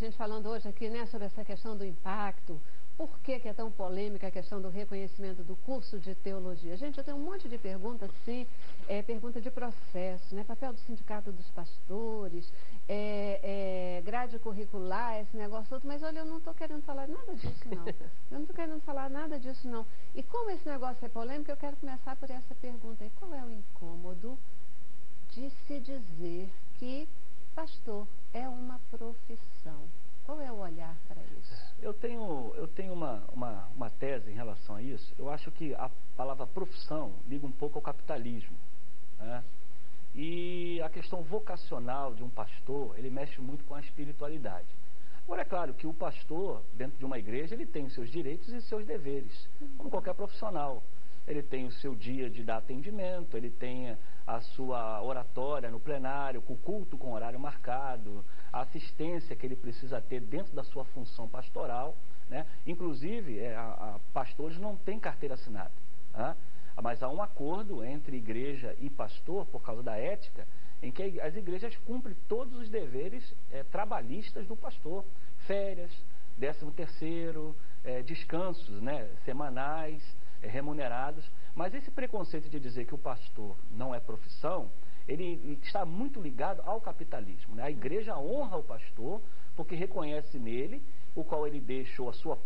gente falando hoje aqui, né, sobre essa questão do impacto. Por que é tão polêmica a questão do reconhecimento do curso de teologia? Gente, eu tenho um monte de perguntas, sim, pergunta de processo, né, papel do sindicato dos pastores, grade curricular, esse negócio todo, mas olha, eu não estou querendo falar nada disso, não. Eu não estou querendo falar nada disso, não. E como esse negócio é polêmico, eu quero começar por essa pergunta aí. Qual é o incômodo de se dizer que pastor é uma profissão? Qual é o olhar para isso? Eu tenho uma tese em relação a isso. Eu acho que a palavra profissão liga um pouco ao capitalismo, né? E a questão vocacional de um pastor, ele mexe muito com a espiritualidade. Agora, é claro que o pastor, dentro de uma igreja, ele tem os seus direitos e seus deveres, como qualquer profissional. Ele tem o seu dia de dar atendimento, ele tem a sua oratória no plenário, o culto com horário marcado, a assistência que ele precisa ter dentro da sua função pastoral, né? Inclusive, pastores não têm carteira assinada, né? Mas há um acordo entre igreja e pastor, por causa da ética, em que as igrejas cumprem todos os deveres trabalhistas do pastor, férias, 13º, descansos, né, semanais, remunerados. Mas esse preconceito de dizer que o pastor não é profissão, ele está muito ligado ao capitalismo, né? A igreja honra o pastor porque reconhece nele, o qual ele deixou a sua,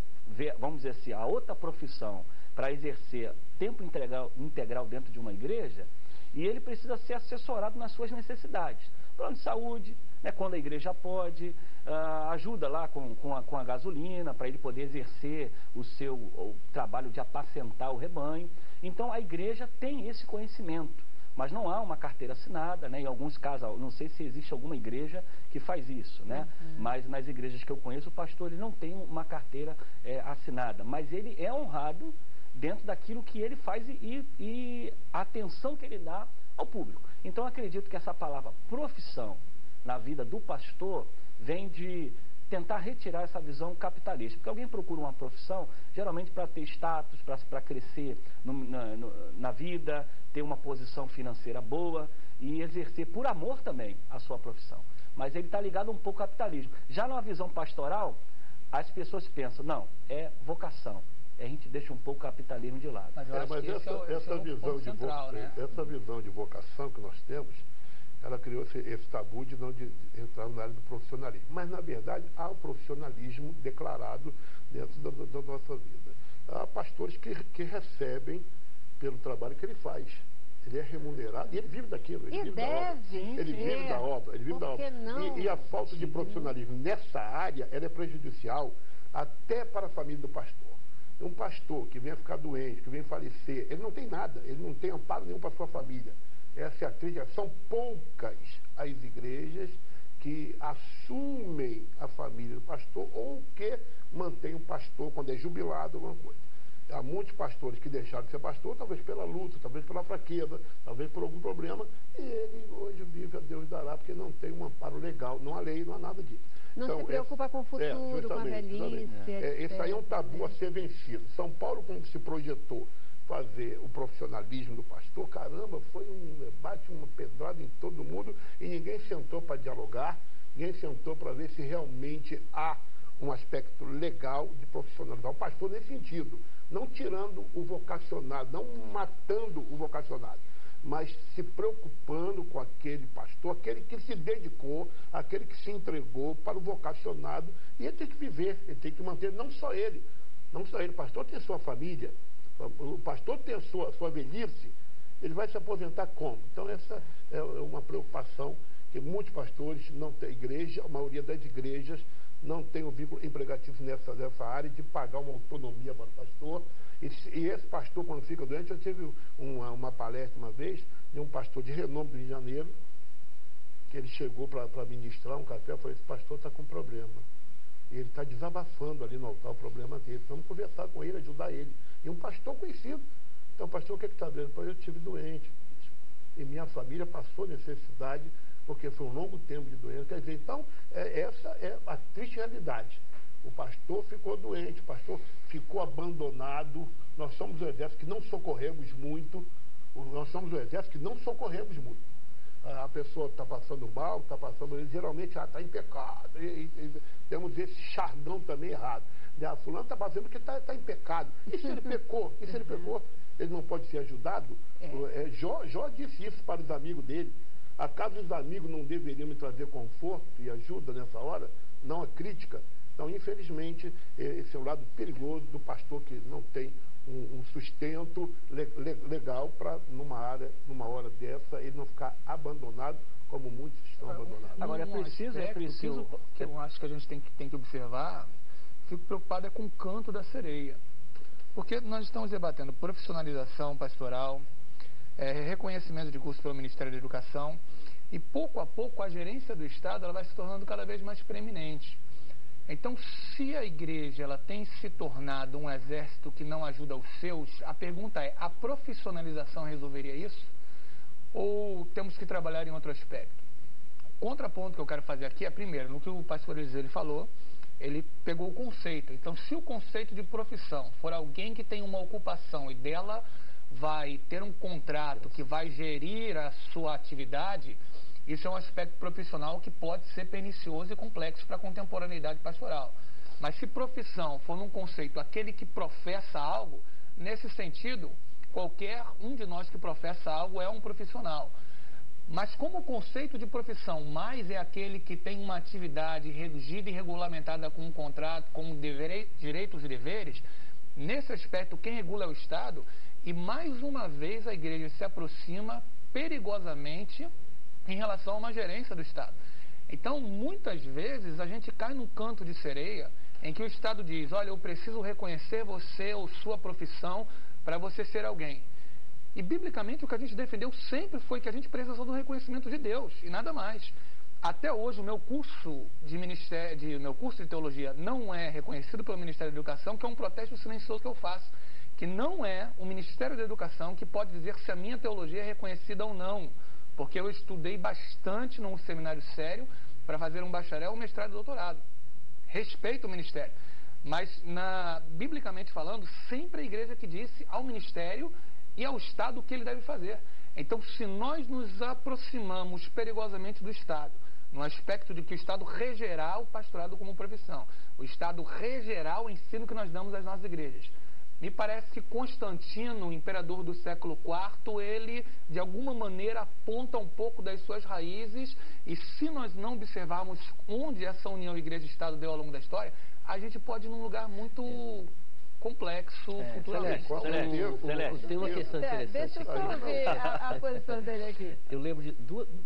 vamos dizer assim, a outra profissão para exercer tempo integral dentro de uma igreja, e ele precisa ser assessorado nas suas necessidades. Plano de saúde, né, quando a igreja pode, ajuda lá com a gasolina, para ele poder exercer o trabalho de apacentar o rebanho. Então a igreja tem esse conhecimento, mas não há uma carteira assinada, né? Em alguns casos, não sei se existe alguma igreja que faz isso, né? Mas nas igrejas que eu conheço, o pastor ele não tem uma carteira assinada, mas ele é honrado dentro daquilo que ele faz e a atenção que ele dá ao público. Então, acredito que essa palavra profissão na vida do pastor vem de tentar retirar essa visão capitalista. Porque alguém procura uma profissão, geralmente para ter status, para crescer na vida, ter uma posição financeira boa e exercer por amor também a sua profissão. Mas ele está ligado um pouco ao capitalismo. Já numa visão pastoral, as pessoas pensam, não, é vocação. A gente deixa um pouco o capitalismo de lado. Mas essa visão de vocação que nós temos, ela criou esse tabu de não entrar na área do profissionalismo. Mas, na verdade, há o profissionalismo declarado dentro da nossa vida. Há pastores que recebem pelo trabalho que ele faz. Ele é remunerado e ele vive daquilo. Ele vive da obra. Ele vive da obra. E a falta de profissionalismo nessa área, ela é prejudicial até para a família do pastor. Um pastor que venha ficar doente, que venha falecer, ele não tem nada, ele não tem amparo nenhum para a sua família. Essa é a crítica. São poucas as igrejas que assumem a família do pastor ou que mantêm o pastor quando é jubilado, alguma coisa. Há muitos pastores que deixaram de ser pastor, talvez pela luta, talvez pela fraqueza, talvez por algum problema, e ele hoje vive a Deus dará, porque não tem um amparo legal, não há lei, não há nada disso. Não então, se preocupa com o futuro, com a velhice. Esse aí é um tabu a ser vencido. São Paulo, quando se projetou fazer o profissionalismo do pastor, caramba, foi um debate, uma pedrada em todo mundo, e ninguém sentou para dialogar, ninguém sentou para ver se realmente há um aspecto legal de profissionalizar o pastor nesse sentido, não tirando o vocacionado, não matando o vocacionado, mas se preocupando com aquele pastor, aquele que se dedicou, aquele que se entregou para o vocacionado, e ele tem que viver, ele tem que manter, não só ele, o pastor tem sua família, o pastor tem a sua velhice, ele vai se aposentar como? Então essa é uma preocupação que muitos pastores não têm igreja, a maioria das igrejas não tem um vínculo empregativo nessa área de pagar uma autonomia para o pastor. E esse pastor, quando fica doente, eu tive uma palestra uma vez de um pastor de renome do Rio de Janeiro, que ele chegou para ministrar um café, eu falei, esse pastor está com problema. E ele está desabafando ali no altar o problema dele. Vamos conversar com ele, ajudar ele. E um pastor conhecido. Então, pastor, o que está vendo? Eu estive doente. E minha família passou necessidade, porque foi um longo tempo de doença. Quer dizer, então, essa é a triste realidade. O pastor ficou doente, o pastor ficou abandonado. Nós somos o exército que não socorremos muito. Nós somos o exército que não socorremos muito. a pessoa está passando mal, está passando... Geralmente, está em pecado. E temos esse jargão também errado. Fulano está passando porque está em pecado. E se ele pecou? E se ele pecou? Ele não pode ser ajudado? Jó disse isso para os amigos dele. Acaso os amigos não deveriam me trazer conforto e ajuda nessa hora? Não a crítica. Então, infelizmente, esse é o lado perigoso do pastor que não tem um sustento legal para, numa hora dessa, ele não ficar abandonado, como muitos estão abandonados. Agora, é preciso que eu acho que a gente tem que observar, fico preocupado com o canto da sereia. Porque nós estamos debatendo profissionalização pastoral, reconhecimento de curso pelo Ministério da Educação, e pouco a pouco a gerência do Estado ela vai se tornando cada vez mais preeminente. Então, se a igreja ela tem se tornado um exército que não ajuda os seus, a pergunta é, a profissionalização resolveria isso? Ou temos que trabalhar em outro aspecto? O contraponto que eu quero fazer aqui é, primeiro, no que o pastor Eliseu falou, ele pegou o conceito. Então, se o conceito de profissão for alguém que tem uma ocupação e dela vai ter um contrato que vai gerir a sua atividade, isso é um aspecto profissional que pode ser pernicioso e complexo para a contemporaneidade pastoral. Mas se profissão for num conceito aquele que professa algo, nesse sentido, qualquer um de nós que professa algo é um profissional. Mas como o conceito de profissão mais é aquele que tem uma atividade regida e regulamentada com um contrato, com direitos e deveres, nesse aspecto quem regula é o Estado, e mais uma vez a igreja se aproxima perigosamente em relação a uma gerência do Estado. Então, muitas vezes, a gente cai num canto de sereia em que o Estado diz, olha, eu preciso reconhecer você ou sua profissão para você ser alguém. E, biblicamente, o que a gente defendeu sempre foi que a gente precisou do reconhecimento de Deus, e nada mais. Até hoje, o meu curso de teologia não é reconhecido pelo Ministério da Educação, que é um protesto silencioso que eu faço, que não é o Ministério da Educação que pode dizer se a minha teologia é reconhecida ou não, porque eu estudei bastante num seminário sério para fazer um bacharel, um mestrado e doutorado. Respeito o ministério. Mas, biblicamente falando, sempre a igreja que disse ao ministério e ao Estado o que ele deve fazer. Então, se nós nos aproximamos perigosamente do Estado, no aspecto de que o Estado regerá o pastorado como profissão, o Estado regerá o ensino que nós damos às nossas igrejas, me parece que Constantino, o imperador do século IV, ele, de alguma maneira, aponta um pouco das suas raízes, e se nós não observarmos onde essa união Igreja-Estado deu ao longo da história, a gente pode ir num lugar muito complexo futuramente. Tem uma questão interessante. Deixa eu só ver a posição dele aqui. Eu lembro de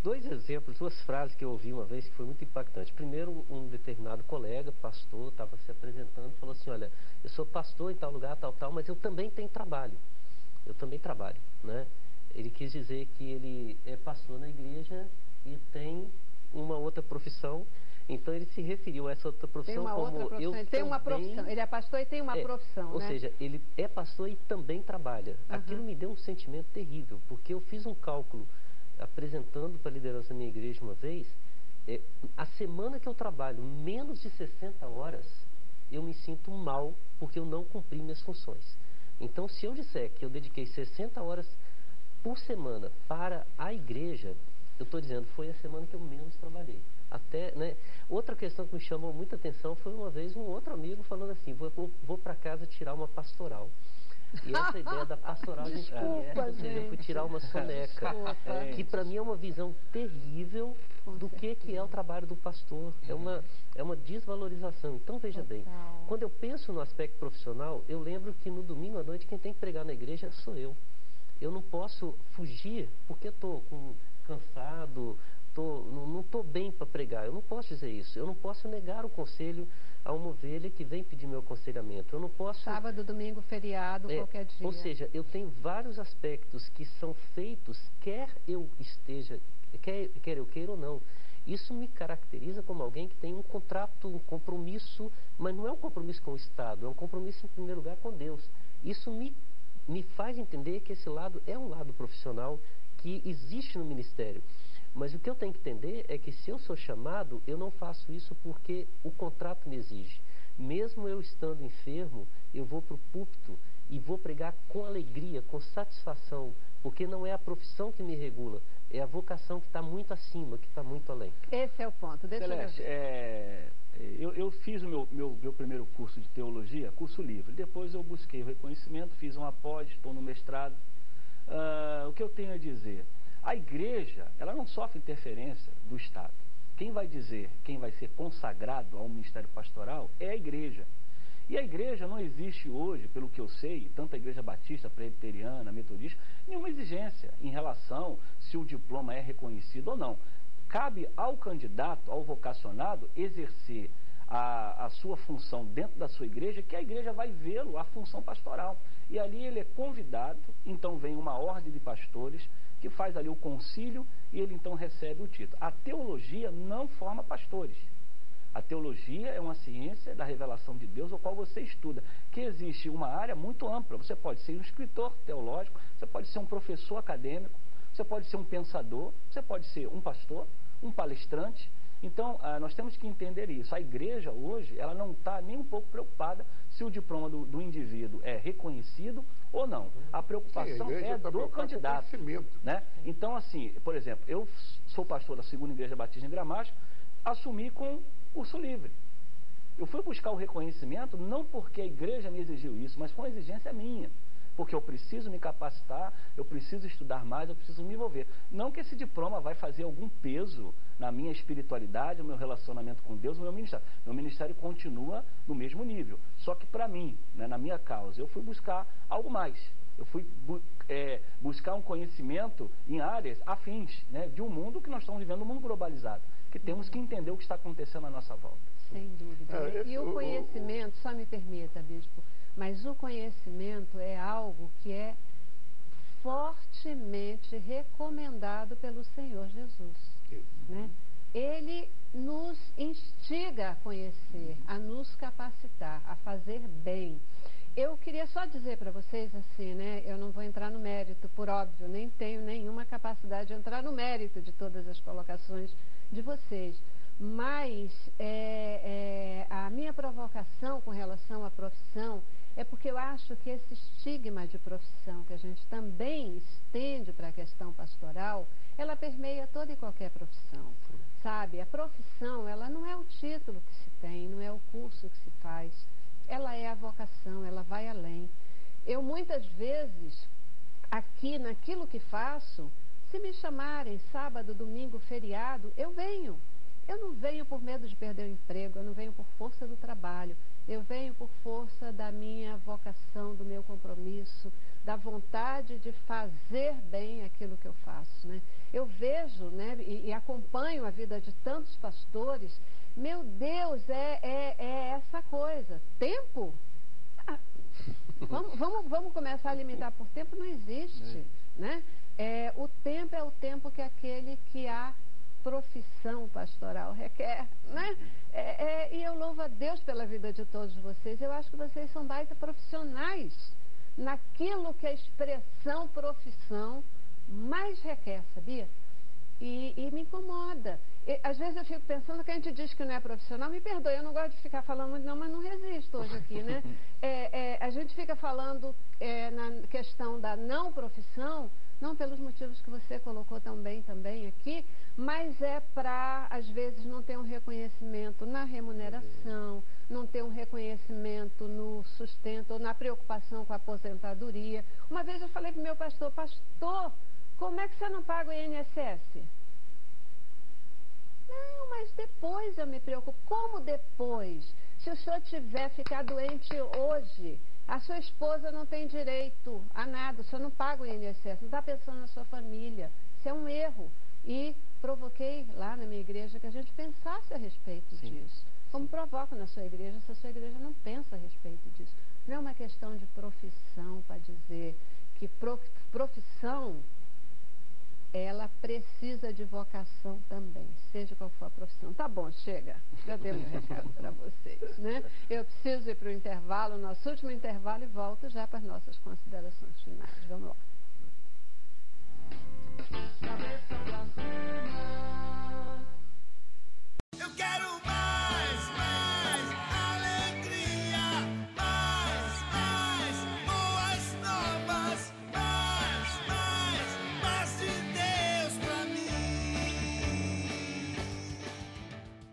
dois exemplos, duas frases que eu ouvi uma vez que foi muito impactante. Primeiro, um determinado colega, pastor, estava se apresentando, falou assim, olha, eu sou pastor em tal lugar, tal, mas eu também tenho trabalho. Eu também trabalho, né? Ele quis dizer que ele é pastor na igreja e tem uma outra profissão. Então ele se referiu a essa outra profissão como eu tem uma profissão. Ele é pastor e tem uma profissão, ou né? seja, ele é pastor e também trabalha. Aquilo me deu um sentimento terrível, porque eu fiz um cálculo apresentando para a liderança da minha igreja uma vez, a semana que eu trabalho menos de 60 horas, eu me sinto mal porque eu não cumpri minhas funções. Então, se eu disser que eu dediquei 60 horas por semana para a igreja, eu estou dizendo, foi a semana que eu menos trabalhei. Até, né? Outra questão que me chamou muita atenção foi uma vez um outro amigo falando assim, vou para casa tirar uma pastoral. E essa ideia da pastoral a gente conhece, ou seja, eu fui tirar uma soneca, que para mim é uma visão terrível do que é o trabalho do pastor. É uma desvalorização. Então, veja bem, quando eu penso no aspecto profissional, eu lembro que no domingo à noite quem tem que pregar na igreja sou eu. Eu não posso fugir porque estou cansado, não estou bem para pregar. Eu não posso dizer isso. Eu não posso negar o conselho a uma ovelha que vem pedir meu aconselhamento. Eu não posso... Sábado, domingo, feriado, qualquer dia. Ou seja, eu tenho vários aspectos que são feitos, quer eu queira ou não. Isso me caracteriza como alguém que tem um contrato, um compromisso, mas não é um compromisso com o Estado, é um compromisso, em primeiro lugar, com Deus. Isso me faz entender que esse lado é um lado profissional que existe no ministério. Mas o que eu tenho que entender é que se eu sou chamado, eu não faço isso porque o contrato me exige. Mesmo eu estando enfermo, eu vou para o púlpito e vou pregar com alegria, com satisfação, porque não é a profissão que me regula, é a vocação que está muito acima, que está muito além. Esse é o ponto. Deixa Celeste, eu fiz o meu primeiro curso de teologia, curso livre. Depois eu busquei o reconhecimento, fiz uma pós, estou no mestrado. O que eu tenho a dizer? A igreja, ela não sofre interferência do Estado. Quem vai dizer, quem vai ser consagrado ao ministério pastoral é a igreja. E a igreja não existe hoje, pelo que eu sei, tanto a igreja batista, presbiteriana, metodista, nenhuma exigência em relação se o diploma é reconhecido ou não. Cabe ao candidato, ao vocacionado, exercer a sua função dentro da sua igreja, que a igreja vai vê-lo, a função pastoral. E ali ele é convidado, então vem uma ordem de pastores, que faz ali o concílio, e ele então recebe o título. A teologia não forma pastores. A teologia é uma ciência da revelação de Deus, ao qual você estuda, que existe uma área muito ampla. Você pode ser um escritor teológico, você pode ser um professor acadêmico, você pode ser um pensador, você pode ser um pastor, um palestrante. Então, nós temos que entender isso. A igreja hoje, ela não está nem um pouco preocupada se o diploma do indivíduo é reconhecido ou não. A preocupação é do candidato. Né? Então, assim, por exemplo, eu sou pastor da Segunda Igreja Batista em Gramacho, assumi com curso livre. Eu fui buscar o reconhecimento não porque a igreja me exigiu isso, mas foi uma exigência minha. Porque eu preciso me capacitar, eu preciso estudar mais, eu preciso me envolver. Não que esse diploma vai fazer algum peso na minha espiritualidade, no meu relacionamento com Deus, no meu ministério. Meu ministério continua no mesmo nível. Só que para mim, né, na minha causa, eu fui buscar algo mais. Eu fui buscar um conhecimento em áreas afins, né, de um mundo que nós estamos vivendo, um mundo globalizado, que temos que entender o que está acontecendo à nossa volta. Sem dúvida. E o conhecimento, só me permita, bispo, mas o conhecimento é algo que é fortemente recomendado pelo Senhor Jesus. Né? Ele nos instiga a conhecer, a nos capacitar, a fazer bem. Eu queria só dizer para vocês assim, né? Eu não vou entrar no mérito, por óbvio, nem tenho nenhuma capacidade de entrar no mérito de todas as colocações de vocês. Mas a minha provocação com relação à profissão é porque eu acho que esse estigma de profissão que a gente também estende para a questão pastoral, ela permeia toda e qualquer profissão, sabe? A profissão, ela não é o título que se tem, não é o curso que se faz, ela é a vocação, ela vai além. Eu muitas vezes, aqui naquilo que faço, se me chamarem sábado, domingo, feriado, eu venho. Eu não venho por medo de perder o emprego, eu não venho por força do trabalho, eu venho por força da minha vocação, do meu compromisso, da vontade de fazer bem aquilo que eu faço. Né? Eu vejo, né, e acompanho a vida de tantos pastores, meu Deus, é essa coisa. Tempo? Vamos começar a limitar por tempo? Não existe. Né? O tempo é o tempo que aquele que a profissão pastoral requer, né? E eu louvo a Deus pela vida de todos vocês. Eu acho que vocês são baita profissionais naquilo que a expressão profissão mais requer, sabia? E me incomoda. Às vezes eu fico pensando que a gente diz que não é profissional, me perdoe, eu não gosto de ficar falando muito não, mas não resisto hoje aqui, né? A gente fica falando na questão da não profissão, não pelos motivos que você colocou tão bem também aqui, mas é para, às vezes, não ter um reconhecimento na remuneração, não ter um reconhecimento no sustento ou na preocupação com a aposentadoria. Uma vez eu falei para o meu pastor, como é que você não paga o INSS? Não, mas depois eu me preocupo. Como depois? Se o senhor tiver ficar doente hoje, a sua esposa não tem direito a nada, o senhor não paga o INSS, não está pensando na sua família. Isso é um erro. E provoquei lá na minha igreja que a gente pensasse a respeito disso. Como provoco na sua igreja, se a sua igreja não pensa a respeito disso. Não é uma questão de profissão para dizer que profissão, ela precisa de vocação também, seja qual for a profissão. Tá bom, chega. Já dei meu recado para vocês, né? Eu preciso ir para o intervalo, nosso último intervalo, e volto já para as nossas considerações finais. Vamos lá.